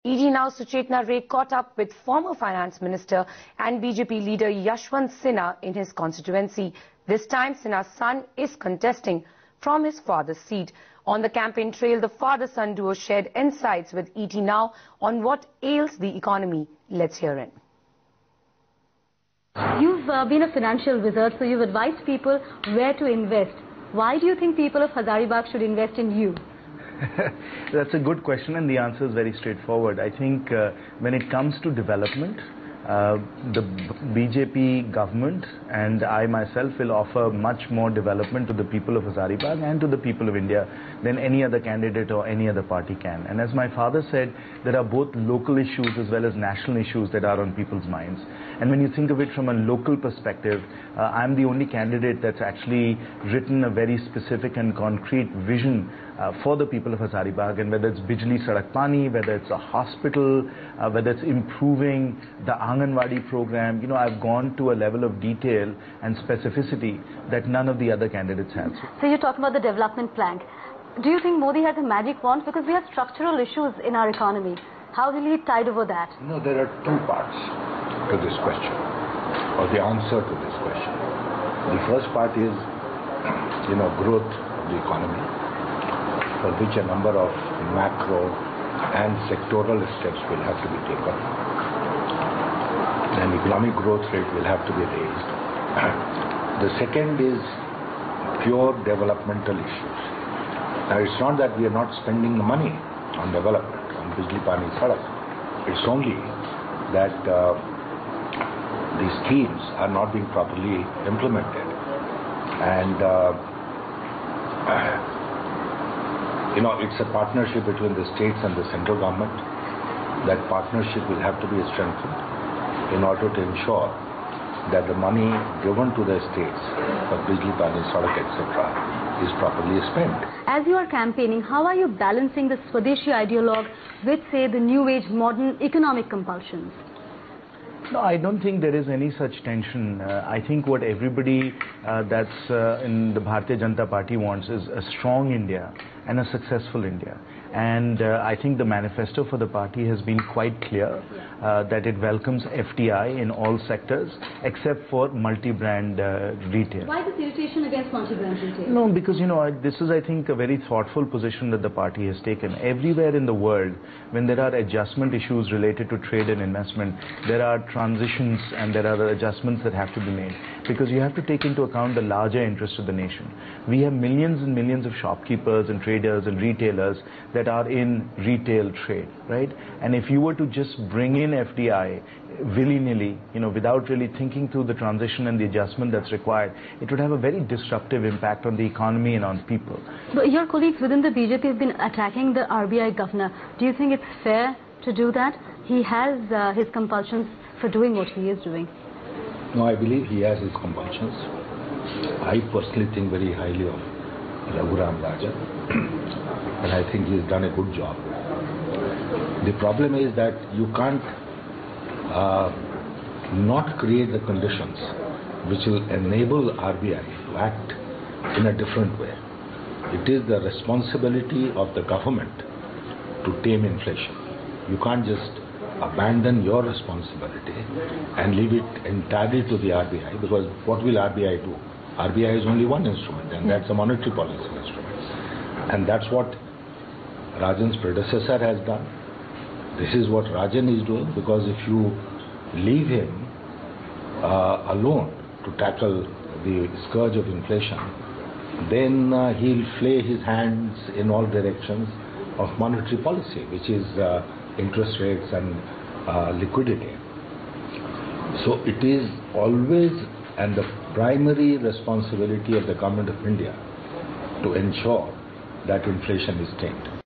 ED Now Suchetna Ray caught up with former Finance Minister and BJP leader Yashwant Sinha in his constituency. This time, Sinha's son is contesting from his father's seat. On the campaign trail, the father-son duo shared insights with ED Now on what ails the economy. Let's hear it. You've been a financial wizard, so you've advised people where to invest. Why do you think people of Hazaribagh should invest in you? That's a good question, and the answer is very straightforward. I think when it comes to development, the BJP government and I myself will offer much more development to the people of Hazaribagh and to the people of India than any other candidate or any other party can. And as my father said, there are both local issues as well as national issues that are on people's minds. And when you think of it from a local perspective, I'm the only candidate that's actually written a very specific and concrete vision for the people of Hazaribagh, and whether it's Bijli Sadak Pani, whether it's a hospital, whether it's improving the Anganwadi program, I've gone to a level of detail and specificity that none of the other candidates have. So you talk about the development plan. Do you think Modi has a magic wand? Because we have structural issues in our economy. How will he tide over that? No, there are two parts to this question, or the answer to this question. The first part is, growth of the economy, for which a number of macro and sectoral steps will have to be taken. An economic growth rate will have to be raised. The second is pure developmental issues. Now, it's not that we are not spending the money on development, on Bijli Pani Sadak. It's only that the schemes are not being properly implemented. And it's a partnership between the states and the central government. That partnership will have to be strengthened in order to ensure that the money given to the states for Bijli Pani, Sadak, etc. is properly spent. As you are campaigning, how are you balancing the Swadeshi ideologue with, say, the new age modern economic compulsions? No, I don't think there is any such tension. I think what everybody that's in the Bharatiya Janata Party wants is a strong India and a successful India. And I think the manifesto for the party has been quite clear that it welcomes FDI in all sectors except for multi-brand retail. Why this irritation against multi-brand retail? No, because this is, I think, a very thoughtful position that the party has taken. Everywhere in the world, when there are adjustment issues related to trade and investment, there are transitions and there are adjustments that have to be made, because you have to take into account the larger interest of the nation. We have millions and millions of shopkeepers and traders and retailers that are in retail trade, right? And if you were to just bring in FDI willy-nilly, without really thinking through the transition and the adjustment that's required, it would have a very disruptive impact on the economy and on people. But your colleagues within the BJP have been attacking the RBI governor. Do you think it's fair to do that? He has his compulsions for doing what he is doing. No, I believe he has his compulsions. I personally think very highly of Raghuram Rajan, and I think he's done a good job. The problem is that you can't not create the conditions which will enable RBI to act in a different way. It is the responsibility of the government to tame inflation. You can't just abandon your responsibility and leave it entirely to the RBI, because what will RBI do? RBI is only one instrument, and that's a monetary policy instrument. And that's what Rajan's predecessor has done. This is what Rajan is doing, because if you leave him alone to tackle the scourge of inflation, then he'll flay his hands in all directions of monetary policy, which is interest rates and liquidity. So it is always and the primary responsibility of the government of India to ensure that inflation is tamed.